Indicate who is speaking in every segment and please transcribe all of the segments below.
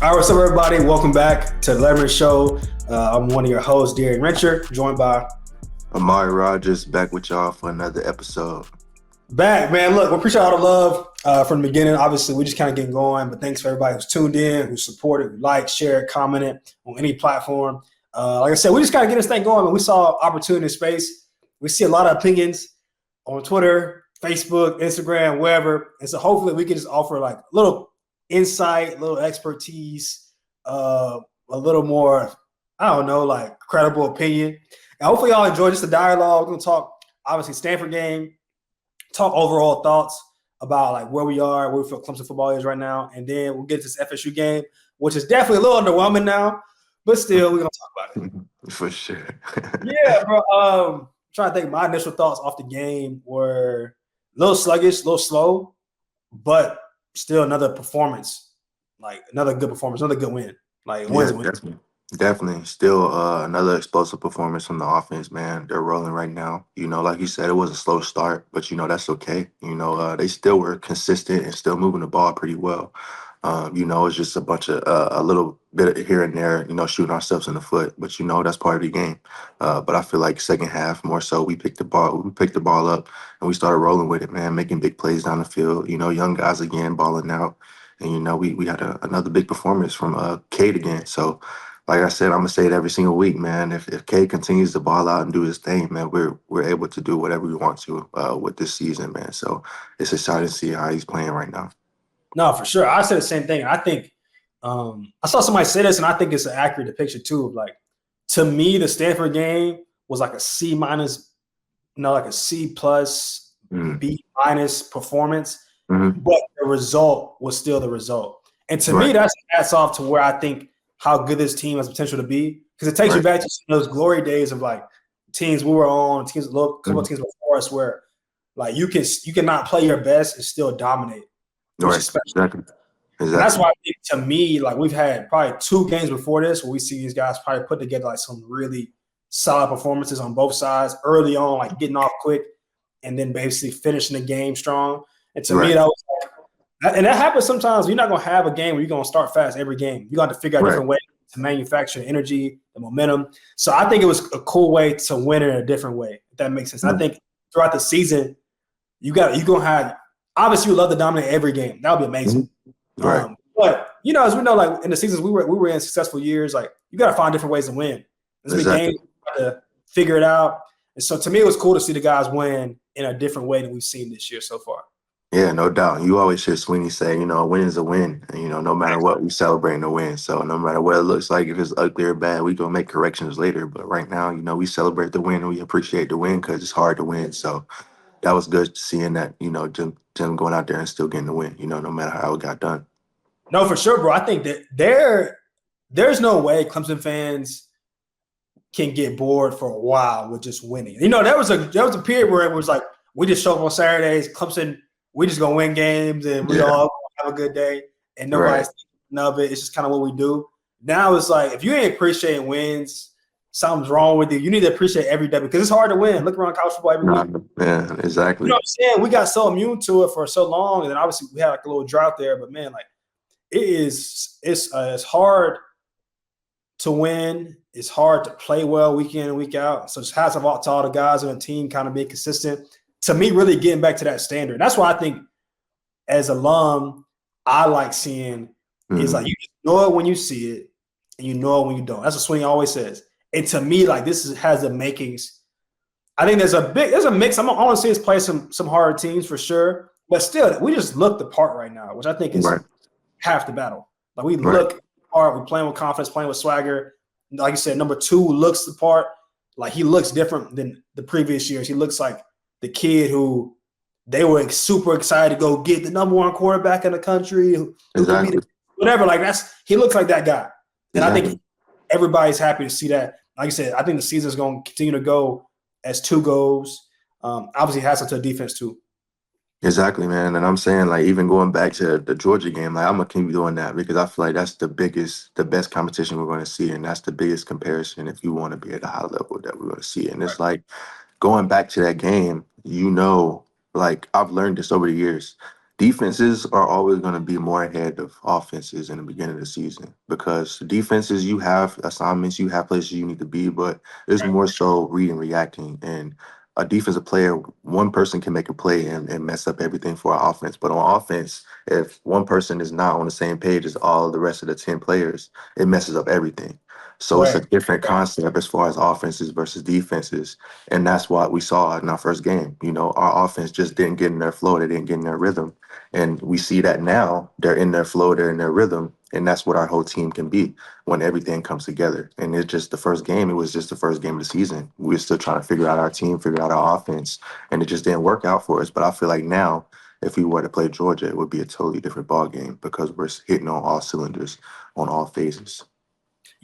Speaker 1: All right, what's up, everybody? Welcome back to the Letterman Show. I'm one of your hosts, Darien Rencher, joined by
Speaker 2: Amari, Rodgers, back with y'all for another episode.
Speaker 1: back, man. Look, we appreciate all the love from the beginning. Obviously, we just kind of getting going, but thanks for everybody who's tuned in, who supported, who liked, shared, commented on any platform. Like I said, we just kind of get this thing going, and we saw opportunity in space. We see a lot of opinions on Twitter, Facebook, Instagram, wherever, and so hopefully we can just offer like a little insight, a little expertise, a little more, I don't know, like credible opinion. And hopefully y'all enjoy just the dialogue. We're going to talk, obviously, Stanford game, talk overall thoughts about like where we are, where we feel Clemson football is right now. And then we'll get to this FSU game, which is definitely a little underwhelming now, but still, we're going to talk about
Speaker 2: it. For sure.
Speaker 1: Yeah, bro. Trying to think, my initial thoughts off the game were a little sluggish, a little slow, but still another performance, like another good performance, another good win. Like wins a win.
Speaker 2: Definitely. Still another explosive performance from the offense, man. They're rolling right now. You know, like you said, it was a slow start, but, you know, that's okay. You know, they still were consistent and still moving the ball pretty well. You know, it's just a bunch of a little bit of here and there, you know, shooting ourselves in the foot. But, you know, that's part of the game. But I feel like second half more so we picked the ball up and we started rolling with it, man, making big plays down the field. You know, young guys again balling out. And, you know, we had another big performance from Cade again. So, like I said, I'm gonna say it every single week, man. If Cade continues to ball out and do his thing, man, we're able to do whatever we want to with this season, man. So it's exciting to see how he's playing right now.
Speaker 1: No, for sure. I said the same thing. I think I saw somebody say this, and I think it's an accurate depiction too. Of like, to me, the Stanford game was like a C minus, like a C plus, B minus performance, but the result was still the result. And to me, that's hats off to where I think how good this team has potential to be, because it takes you back to those glory days of like teams we were on, teams couple of teams before us, where like you cannot play your best and still dominate.
Speaker 2: Exactly.
Speaker 1: And that's why I think, to me, like we've had probably 2 games before this where we see these guys probably put together like some really solid performances on both sides early on, like getting off quick and then basically finishing the game strong. And to me, that was like, and that happens sometimes. You're not going to have a game where you're going to start fast every game. You got to figure out different ways to manufacture the energy, the momentum. So I think it was a cool way to win in a different way, if that makes sense. I think throughout the season, you're going to have – obviously, you would love to dominate every game. That would be amazing. But, you know, as we know, like in the seasons we were in successful years, like you got to find different ways to win. There's been games you got to figure it out. And so to me, it was cool to see the guys win in a different way than we've seen this year so far.
Speaker 2: Yeah, no doubt. You always hear Sweeney say, you know, a win is a win. And, you know, no matter what, we celebrate the win. So no matter what it looks like, if it's ugly or bad, we going to make corrections later. But right now, you know, we celebrate the win and we appreciate the win because it's hard to win. So that was good seeing that, you know, Jim going out there and still getting the win, you know, no matter how it got done.
Speaker 1: No, for sure, bro. I think that there's no way Clemson fans can get bored for a while with just winning. You know, there was a period where it was like we just show up on Saturdays, Clemson, we just gonna win games and we all have a good day, and nobody's thinking of it. It's just kind of what we do. Now it's like if you ain't appreciating wins, something's wrong with you. You need to appreciate every day because it's hard to win. Look around college football every week.
Speaker 2: Yeah, exactly.
Speaker 1: You know what I'm saying? We got so immune to it for so long, and then obviously we had like a little drought there. But man, like it's hard to win. It's hard to play well week in and week out. So just hats off to all the guys on the team, kind of being consistent. To me, really getting back to that standard. That's why I think as alum, I like seeing is like you just know it when you see it and you know it when you don't. That's what Sweeney always says. And to me, like has the makings. I think there's a mix. I want to see us play some harder teams for sure. But still, we just look the part right now, which I think is half the battle. Like we look the part, we're playing with confidence, playing with swagger. Like you said, number 2 looks the part. Like he looks different than the previous years. He looks like the kid who they were super excited to go get the number 1 quarterback in the country, who could be whatever. Like he looks like that guy. And I think everybody's happy to see that. Like I said, I think the season's going to continue to go as 2 goes. Obviously, it has to defense too.
Speaker 2: Exactly, man. And I'm saying, like, even going back to the Georgia game, like, I'm going to keep doing that because I feel like that's the best competition we're going to see. And that's the biggest comparison if you want to be at a high level that we're going to see. And it's like going back to that game, you know, like, I've learned this over the years. Defenses are always going to be more ahead of offenses in the beginning of the season because defenses, you have assignments, you have places you need to be, but it's more so reading, reacting. And a defensive player, one person can make a play and mess up everything for our offense. But on offense, if one person is not on the same page as all the rest of the 10 players, it messes up everything. So it's a
Speaker 1: Right.
Speaker 2: different concept as far as offenses versus defenses. And that's what we saw in our first game. You know, our offense just didn't get in their flow, they didn't get in their rhythm. And we see that now they're in their flow, they're in their rhythm. And that's what our whole team can be when everything comes together. And it's just the first game. It was just the first game of the season. We were still trying to figure out our team, figure out our offense. And it just didn't work out for us. But I feel like now, if we were to play Georgia, it would be a totally different ball game because we're hitting on all cylinders on all phases.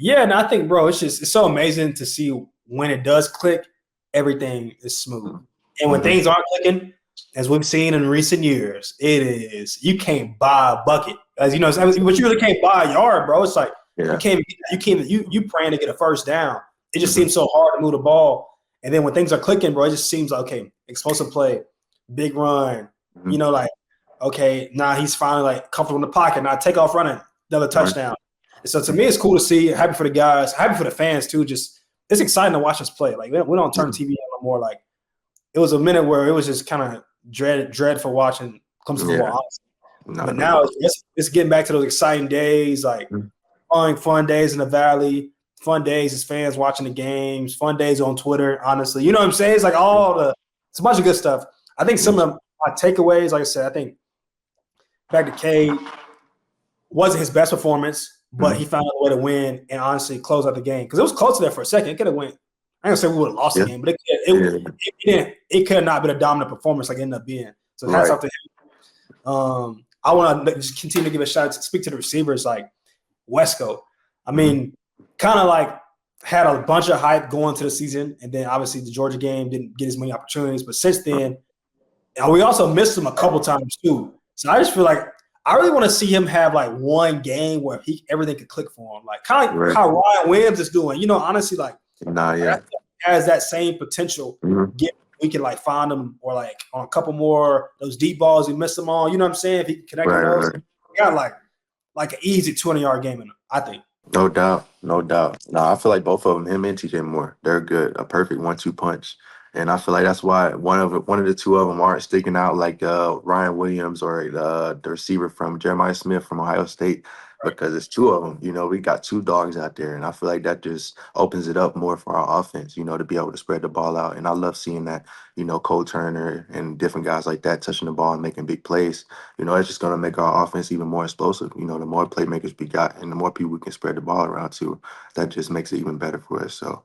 Speaker 1: Yeah, and I think, bro, it's so amazing to see when it does click, everything is smooth. And when things aren't clicking, as we've seen in recent years, it is you can't buy a bucket. As you know, but you really can't buy a yard, bro. It's like
Speaker 2: Yeah.
Speaker 1: you praying to get a first down. It just seems so hard to move the ball. And then when things are clicking, bro, it just seems like, okay, explosive play, big run. You know, like, okay, now he's finally like comfortable in the pocket. Now take off running, another touchdown. So to me, it's cool to see. Happy for the guys, happy for the fans too. Just it's exciting to watch us play. Like we don't turn TV on no more. Like it was a minute where it was just kind of dread for watching Clemson football. But now it's getting back to those exciting days, like fun days in the Valley, fun days as fans watching the games, fun days on Twitter. Honestly, you know what I'm saying? It's like it's a bunch of good stuff. I think some of my takeaways, like I said, I think back to Cade wasn't his best performance. But he found a way to win and honestly close out the game because it was close to there for a second. It could have went. I ain't gonna say we would have lost the game, but it could have not been a dominant performance like it ended up being. So hats off to him. I want to just continue to give a shout out to speak to the receivers like Wesco. I mean, kind of like had a bunch of hype going to the season, and then obviously the Georgia game didn't get as many opportunities. But since then, and we also missed him a couple times too. So I just feel like I really want to see him have like one game where everything could click for him, like kind of like how Ryan Williams is doing. You know, honestly, like has that same potential. We can like find him or like on a couple more those deep balls we missed them on. You know what I'm saying? If he can connect on those, he got like an easy 20-yard game in him, I think.
Speaker 2: No doubt. No, I feel like both of them, him and TJ Moore, they're good. A perfect 1-2 punch. And I feel like that's why one of the two of them aren't sticking out like Ryan Williams or the receiver from Jeremiah Smith from Ohio State because it's two of them. You know, we got two dogs out there, and I feel like that just opens it up more for our offense, you know, to be able to spread the ball out. And I love seeing that, you know, Cole Turner and different guys like that touching the ball and making big plays. You know, it's just going to make our offense even more explosive. You know, the more playmakers we got and the more people we can spread the ball around to, that just makes it even better for us. So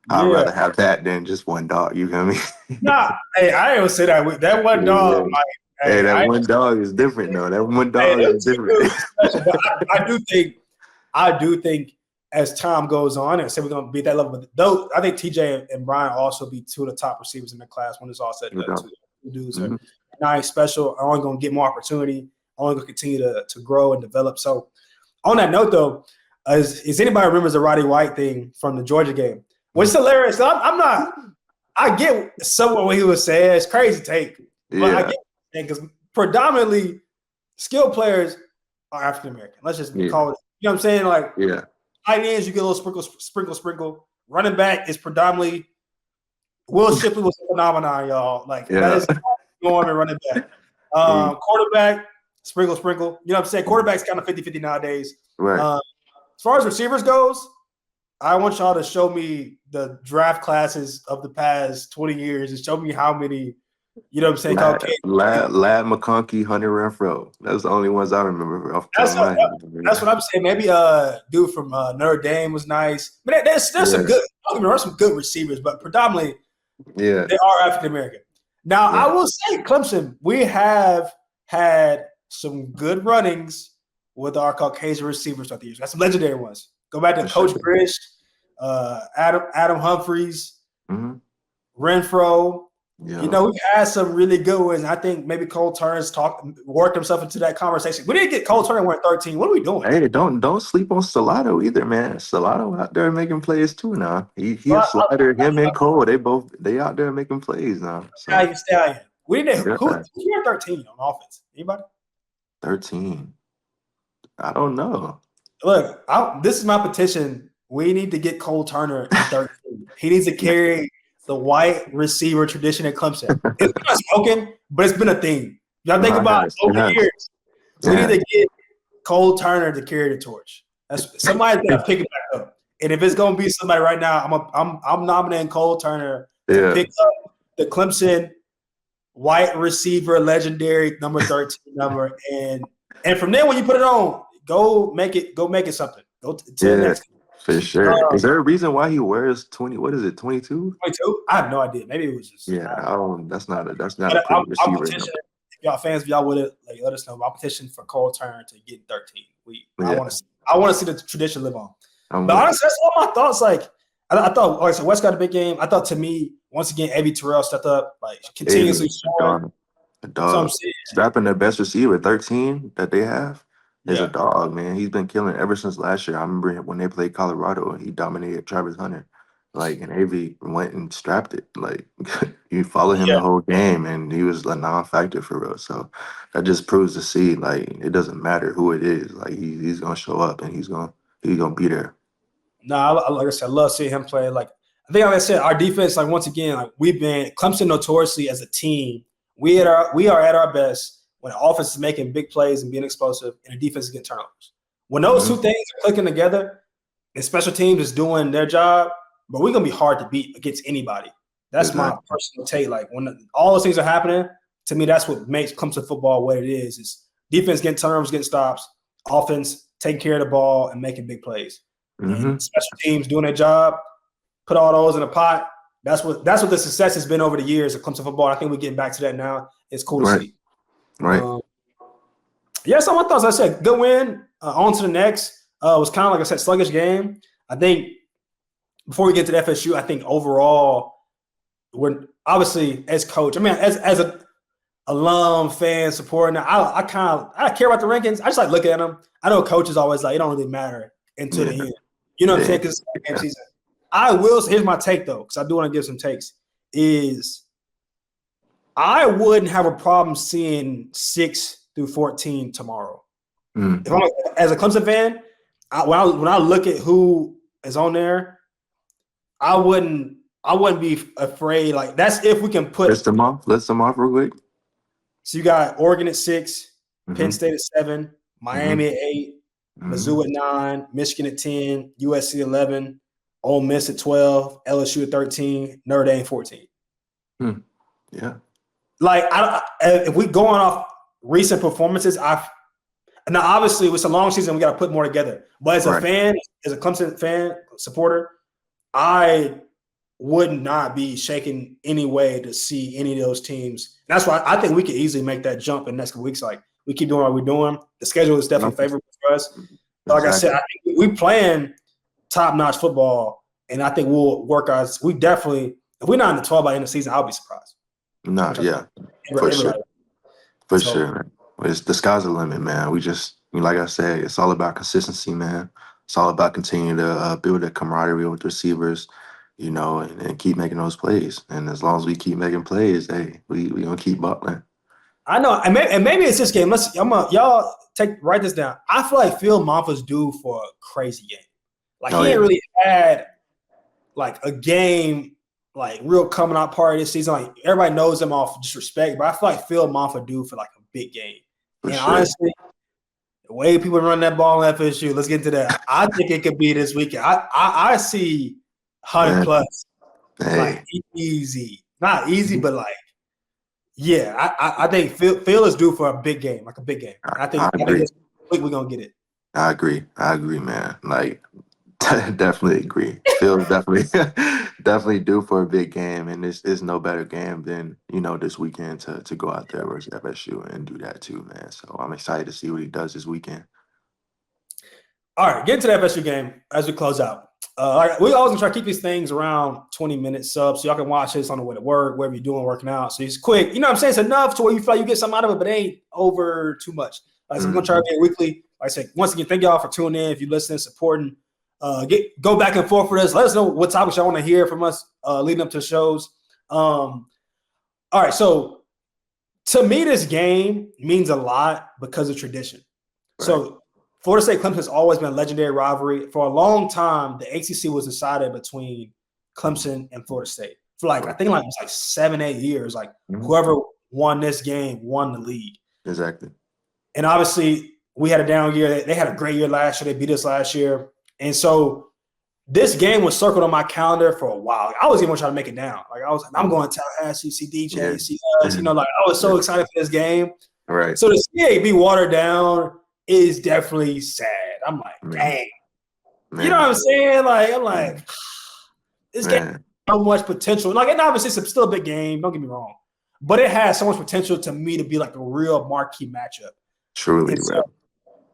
Speaker 2: I'd rather have that than just one dog. You feel me?
Speaker 1: Nah, hey, I ain't gonna say that. That one dog, like,
Speaker 2: hey, that one dog is different though. That one dog is different.
Speaker 1: But I do think as time goes on, and say we're gonna beat that level, but though I think TJ and Brian also be two of the top receivers in the class when it's all said and done. Two dudes are nice, special, are only gonna get more opportunity, only gonna continue to grow and develop. So on that note though, is anybody remembers the Roddy White thing from the Georgia game? Which is hilarious. I'm not. I get somewhat what he was saying. It's crazy take, but I get it because predominantly skilled players are African American. Let's just call it. You know what I'm saying? Like, tight ends, you get a little sprinkle. Running back is predominantly Will Shipley was a phenomenon, y'all. Like that is going and running back. Quarterback, sprinkle. You know what I'm saying? Quarterback's kind of 50-50 nowadays.
Speaker 2: Right.
Speaker 1: As far as receivers goes, I want y'all to show me the draft classes of the past 20 years and show me how many, you know what I'm saying?
Speaker 2: Lad McConkey, Hunter Renfro. That's the only ones I remember off the top of my head.
Speaker 1: That's what I'm saying. Maybe dude from Notre Dame was nice. But there's some good, there are some good receivers, but predominantly they are African American. Now, I will say, Clemson, we have had some good runnings with our Caucasian receivers throughout the years. Got some legendary ones. Go back to Coach Brish, Adam Humphreys, Renfro. You know, we've had some really good ones. I think maybe Cole Turner's worked himself into that conversation. We didn't get Cole Turner when 13. What are we doing?
Speaker 2: Hey, don't sleep on Stellato either, man. Stellato out there making plays too now. He a slider. Him and Cole, they out there making plays now. So.
Speaker 1: Stallion. We need to
Speaker 2: Yeah.
Speaker 1: who's 13 on offense? Anybody?
Speaker 2: 13. I don't know.
Speaker 1: Look, this is my petition. We need to get Cole Turner in 13. He needs to carry the white receiver tradition at Clemson. It's not spoken, but it's been a thing. Y'all think about it over the years. We need to get Cole Turner to carry the torch. Somebody's got to pick it back up. And if it's gonna be somebody right now, I'm nominating Cole Turner to pick up the Clemson white receiver legendary number 13 number. And from there, when you put it on, go make it something. Go to the next.
Speaker 2: For sure. Is there a reason why he wears 20? What is it? 22?
Speaker 1: 22? I have no idea. Maybe it was just.
Speaker 2: That's not a pretty receiver.
Speaker 1: If y'all fans, if y'all would have let us know. My petition for Cole Turner to get 13. I want to see the tradition live on. But honestly, that's all my thoughts. Like I thought, like so West got a big game. I thought to me, once again, Avi Terrell stepped up, like continuously scoring.
Speaker 2: A dog. Strapping the best receiver, 13 that they have. Is a dog, man. He's been killing ever since last year. I remember when they played Colorado and he dominated Travis Hunter. Like, and AV went and strapped it. Like, you follow him the whole game, and he was a non-factor for real. So that just proves to see, like, it doesn't matter who it is. Like, he's gonna show up and he's gonna be there.
Speaker 1: Like I said, I love seeing him play. Like I think, like I said, our defense, like once again, like we've been Clemson notoriously as a team. We are at our best when the offense is making big plays and being explosive, and the defense is getting turnovers. When those two things are clicking together, and special teams is doing their job, but we're gonna be hard to beat against anybody. That's my personal take. Like when all those things are happening, to me, that's what makes Clemson football what it is. Is defense getting turnovers, getting stops, offense taking care of the ball and making big plays. And special teams doing their job, put all those in a pot. That's what the success has been over the years of Clemson football. I think we're getting back to that now. It's cool to see.
Speaker 2: Right.
Speaker 1: So my thoughts, I said, good win. On to the next. It was kind of, like I said, sluggish game. I think before we get to the FSU, I think overall, we're obviously as coach. I mean, as an alum, fan, supporter, I care about the rankings. I just like looking at them. I know coaches always like, it don't really matter until the end. You know what I'm saying? Because it's game season. I will. Here's my take, though, because I do want to give some takes, is I wouldn't have a problem seeing 6 through 14 tomorrow. If I'm as a Clemson fan, when I look at who is on there, I wouldn't be afraid. Like that's if we can put
Speaker 2: list them off real quick.
Speaker 1: So you got Oregon at 6, Penn State at 7, Miami at 8, Mizzou at 9, Michigan at 10, USC 11, Ole Miss at 12, LSU at 13, Notre Dame 14.
Speaker 2: Yeah.
Speaker 1: Like if we going off recent performances, now obviously it's a long season, we got to put more together. But as a fan, as a Clemson fan supporter, I would not be shaking any way to see any of those teams. That's why I think we could easily make that jump in the next weeks. Like we keep doing what we're doing. The schedule is definitely favorable for us. Like I said, I think we playing top-notch football, and I think we'll work us. We definitely, if we're not in the 12 by the end of the season, I'll be surprised.
Speaker 2: For sure, man. The sky's the limit, man. Like I said, it's all about consistency, man. It's all about continuing to build that camaraderie with receivers, and keep making those plays. And as long as we keep making plays, we gonna keep buckling.
Speaker 1: I know, and maybe it's this game. Y'all write this down. I feel like Phil Monfa's due for a crazy game. Like he ain't really had like a game like real coming out party this season. Like everybody knows him off disrespect, but I feel like Phil Monfa due for like a big game. Honestly, the way people run that ball in FSU, let's get into that. I think it could be this weekend. I see 100 plus, like easy, not easy, but like, I think Phil is due for a big game, like a big game. I think this week we're gonna get it.
Speaker 2: I agree, man. Like, definitely agree. Phil's definitely due for a big game, and this is no better game than this weekend to go out there versus FSU and do that too, man. So I'm excited to see what he does this weekend.
Speaker 1: All right, get into the FSU game as we close out. We always try to keep these things around 20 minutes sub, so y'all can watch this on the way to work, wherever you're doing, working out. So it's quick. You know what I'm saying? It's enough to where you feel like you get something out of it, but it ain't over too much. So we're going to try to get weekly. Like I said, once again, thank y'all for tuning in. If you're listening, supporting, go back and forth with us. Let us know what topics y'all want to hear from us leading up to the shows. All right, so To me, this game means a lot because of tradition.
Speaker 2: Right.
Speaker 1: So Florida State Clemson has always been a legendary rivalry. For a long time, the ACC was decided between Clemson and Florida State. For I think it was like 7-8 years. Like whoever won this game won the league.
Speaker 2: Exactly.
Speaker 1: And obviously, we had a down year. They had a great year last year. They beat us last year. And so this game was circled on my calendar for a while. I was even trying to make it down. Like I was like, I'm going to Tallahassee, see DJ, see us. I was so excited for this game.
Speaker 2: Right.
Speaker 1: So to see it be watered down is definitely sad. I'm like, dang. Man. You know what I'm saying? Like, I'm like, this game has so much potential. Like, and obviously it's still a big game. Don't get me wrong. But it has so much potential to me to be like a real marquee matchup.
Speaker 2: Truly,
Speaker 1: so,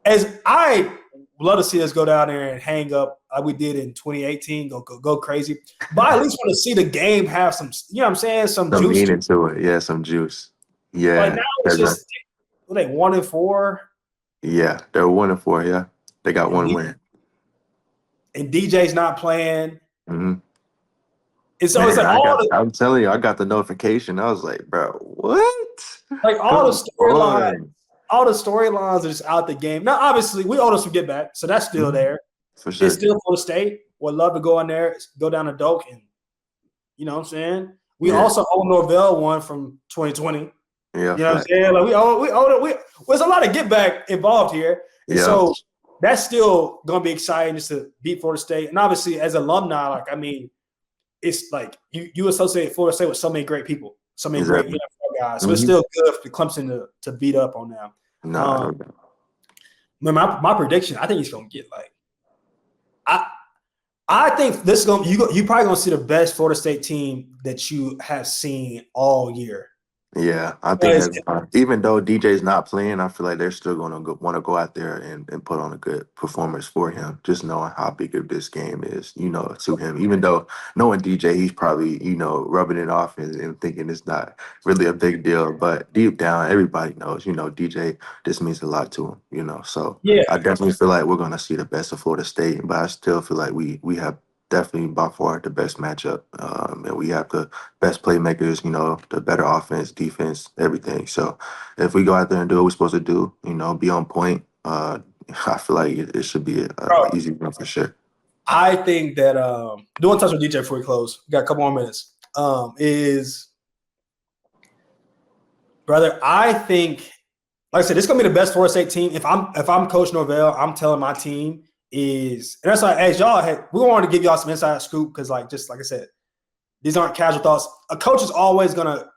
Speaker 1: as I love to see us go down there and hang up like we did in 2018, go crazy. But I at least want to see the game have some, you know what I'm saying, some juice
Speaker 2: meaning to it. Yeah, some juice. Yeah.
Speaker 1: Like now it's just, were they 1-4?
Speaker 2: Yeah, they're 1-4. Yeah, they got one win.
Speaker 1: And DJ's not playing.
Speaker 2: Mm-hmm.
Speaker 1: And so it's like
Speaker 2: I'm telling you, I got the notification. I was like, bro, what?
Speaker 1: Like all the storylines are just out the game. Now, obviously, we owe some get back, so that's still there.
Speaker 2: For sure.
Speaker 1: It's still Florida State. Would love to go in there, go down to Doak, and you know what I'm saying? We also owe Norvell one from 2020.
Speaker 2: Yeah.
Speaker 1: You know what I'm saying? Like there's a lot of get back involved here. And so that's still gonna be exciting just to beat Florida State. And obviously, as alumni, like I mean, it's like you associate Florida State with so many great people, so many great NFL guys. So it's still good for Clemson to beat up on them.
Speaker 2: No.
Speaker 1: My prediction, I think he's gonna get like I think this is gonna you probably gonna see the best Florida State team that you have seen all year.
Speaker 2: Yeah, I think even though DJ's not playing, I feel like they're still going to want to go out there and put on a good performance for him, just knowing how big of this game is, to him. Even though knowing DJ, he's probably, rubbing it off and thinking it's not really a big deal. But deep down, everybody knows, DJ, this means a lot to him, So I definitely feel like we're going to see the best of Florida State, but I still feel like we have definitely by far the best matchup. And we have the best playmakers, the better offense, defense, everything. So if we go out there and do what we're supposed to do, be on point, I feel like it should be an easy win for sure.
Speaker 1: I think that doing touch with DJ before we close, we got a couple more minutes, brother, I think, like I said, this is going to be the best Florida State team. If I'm Coach Norvell, I'm telling my team, and that's why as y'all we wanted to give y'all some inside scoop because just like I said, these aren't casual thoughts. A coach is always gonna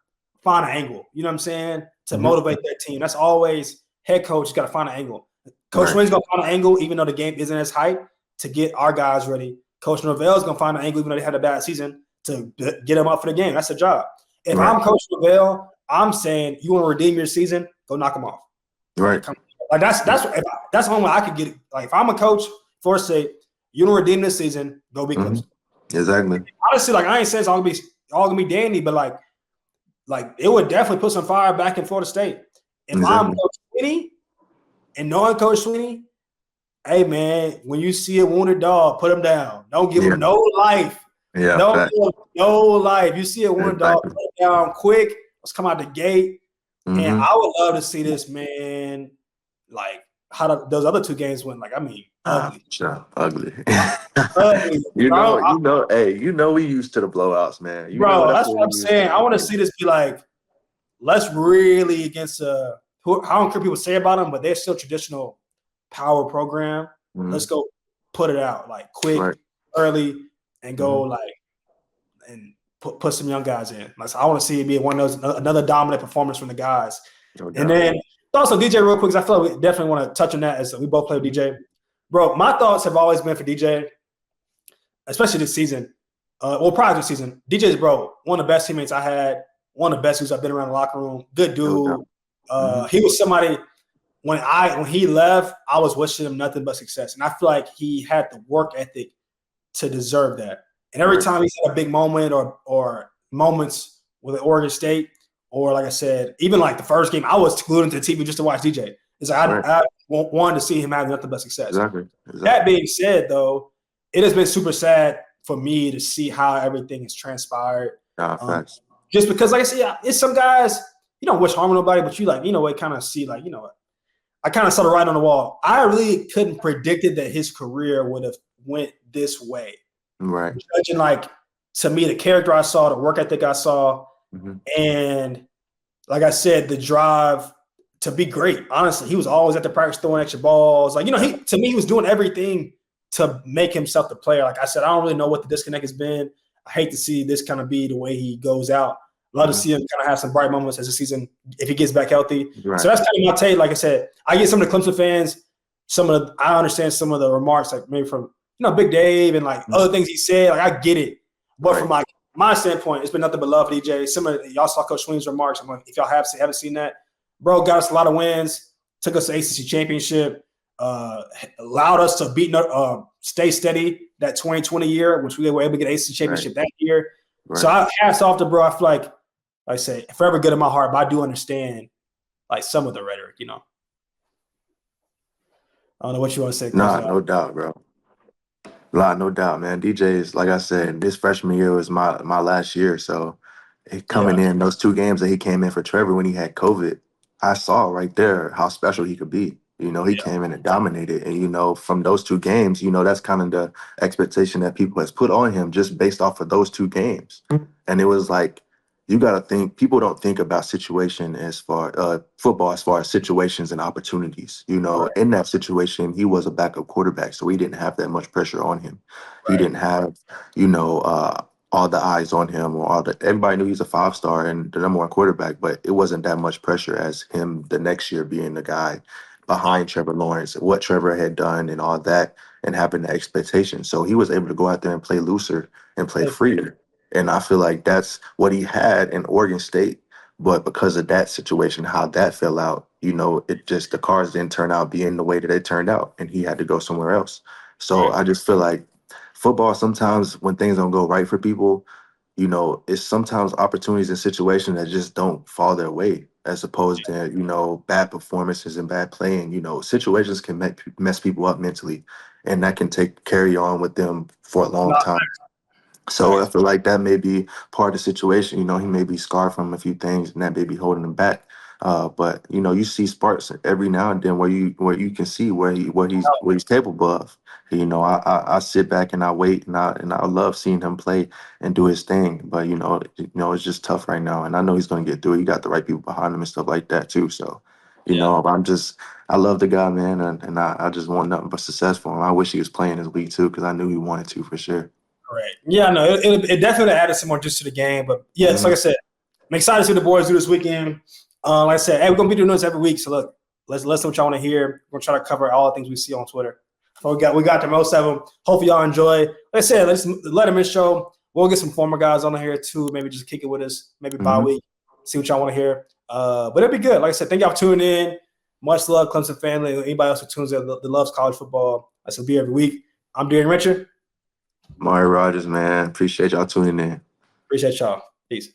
Speaker 1: find an angle, you know what I'm saying, to motivate their team. That's always head coach got to find an angle. Coach Wynn's gonna find an angle even though the game isn't as hype to get our guys ready. Coach Norvell's gonna find an angle even though they had a bad season to get them up for the game. That's their job. If I'm Coach Norvell, I'm saying you want to redeem your season, go knock them off.
Speaker 2: Right.
Speaker 1: Like that's the only way I could get it. Like if I'm a coach, Florida State, you want to redeem this season, go beat Clemson.
Speaker 2: Exactly.
Speaker 1: Honestly, like I ain't saying it's all gonna be dandy, but like it would definitely put some fire back in Florida State. If I'm Coach Sweeney and knowing Coach Sweeney, hey man, when you see a wounded dog, put him down. Don't give him no life.
Speaker 2: Yeah.
Speaker 1: Don't give him no life. You see a wounded dog, put him down quick. Let's come out the gate. And I would love to see this, man. Like how those other two games went. Like I mean, ugly.
Speaker 2: Ugly.
Speaker 1: Ugly.
Speaker 2: We used to the blowouts, man.
Speaker 1: That's what I'm saying. I want to see this be like, let's really against I don't care what people say about them, but they're still traditional power program. Let's go put it out like quick, early, and go and put some young guys in. Like, I want to see it be one of those another dominant performance from the guys. And then also DJ real quick, because I feel like we definitely want to touch on that as we both play with DJ. Bro, my thoughts have always been for DJ, especially this season. Prior to this season, DJ's one of the best teammates I had, one of the best dudes I've been around the locker room. Good dude. He was somebody when he left, I was wishing him nothing but success. And I feel like he had the work ethic to deserve that. And every time he's had a big moment or moments with Oregon State, or like I said, even like the first game, I was glued into the TV just to watch DJ. It's like I wanted to see him have nothing but success.
Speaker 2: Exactly.
Speaker 1: That being said, though, it has been super sad for me to see how everything has transpired.
Speaker 2: Facts.
Speaker 1: Just because, like I said, it's some guys you don't wish harm on nobody, but you like, you know what, kind of see like, you know what, I kind of saw the writing on the wall. I really couldn't predicted that his career would have went this way.
Speaker 2: Right.
Speaker 1: Judging like, to me, the character I saw, the work ethic I saw, and like I said, the drive to be great. Honestly, he was always at the practice throwing extra balls. Like, you know, he was doing everything to make himself the player. Like I said, I don't really know what the disconnect has been. I hate to see this kind of be the way he goes out. Love to see him kind of have some bright moments as the season, if he gets back healthy.
Speaker 2: Right.
Speaker 1: So that's kind of my take. Like I said, I get some of the Clemson fans, I understand some of the remarks, like maybe from, you know, Big Dave and like other things he said. Like, I get it. But from my standpoint, it's been nothing but love for DJ. Some of y'all saw Coach Sweeney's remarks. I'm like, if y'all haven't seen that, bro, got us a lot of wins, took us to ACC championship, allowed us to stay steady that 2020 year, which we were able to get ACC championship that year. So I hats off to bro. I feel like I say forever good in my heart, but I do understand like some of the rhetoric, you know. I don't know what you want to say.
Speaker 2: Nah, no doubt, bro. No doubt, man. DJ's, like I said, this freshman year was my last year. So coming in those 2 games that he came in for Trevor when he had COVID, I saw right there how special he could be. You know, he came in and dominated. And, you know, from those 2 games, you know, that's kind of the expectation that people has put on him just based off of those 2 games. And it was like, you got to think, people don't think about situation as far football as far as situations and opportunities. You know, in that situation, he was a backup quarterback, so he didn't have that much pressure on him. He didn't have, you know, all the eyes on him or everybody knew he's a 5-star and the #1 quarterback, but it wasn't that much pressure as him the next year being the guy behind Trevor Lawrence, what Trevor had done and all that, and having the expectation. So he was able to go out there and play looser and play freer. And I feel like that's what he had in Oregon State. But because of that situation, how that fell out, you know, the cards didn't turn out being the way that they turned out, and he had to go somewhere else. So I just feel like football, sometimes when things don't go right for people, you know, it's sometimes opportunities and situations that just don't fall their way, as opposed to, you know, bad performances and bad playing. You know, situations can mess people up mentally, and that can carry on with them for a long time. So I feel like that may be part of the situation. You know, he may be scarred from a few things, and that may be holding him back. But you know, you see sparks every now and then where you can see what he's capable of. You know, I sit back and I wait, and I love seeing him play and do his thing. But you know, it's just tough right now, and I know he's going to get through it. You got the right people behind him and stuff like that too. So, you know, I love the guy, man, and I just want nothing but success for him. I wish he was playing this week too, because I knew he wanted to for sure.
Speaker 1: Right. Yeah, no, it definitely added some more juice to the game. But yeah, it's like I said, I'm excited to see what the boys do this weekend. Like I said, hey, we're gonna be doing this every week. So look, let's listen to what y'all want to hear. We're gonna try to cover all the things we see on Twitter. So we got the most of them. Hopefully y'all enjoy. Like I said, let's the Letterman show. We'll get some former guys on here too. Maybe just kick it with us. Maybe bye week. See what y'all want to hear. But it'll be good. Like I said, thank y'all for tuning in. Much love, Clemson family. Anybody else who tunes in that loves college football. That's will be every week. I'm Darien Rencher.
Speaker 2: Amari Rodgers, man. Appreciate y'all tuning in.
Speaker 1: Appreciate y'all. Peace.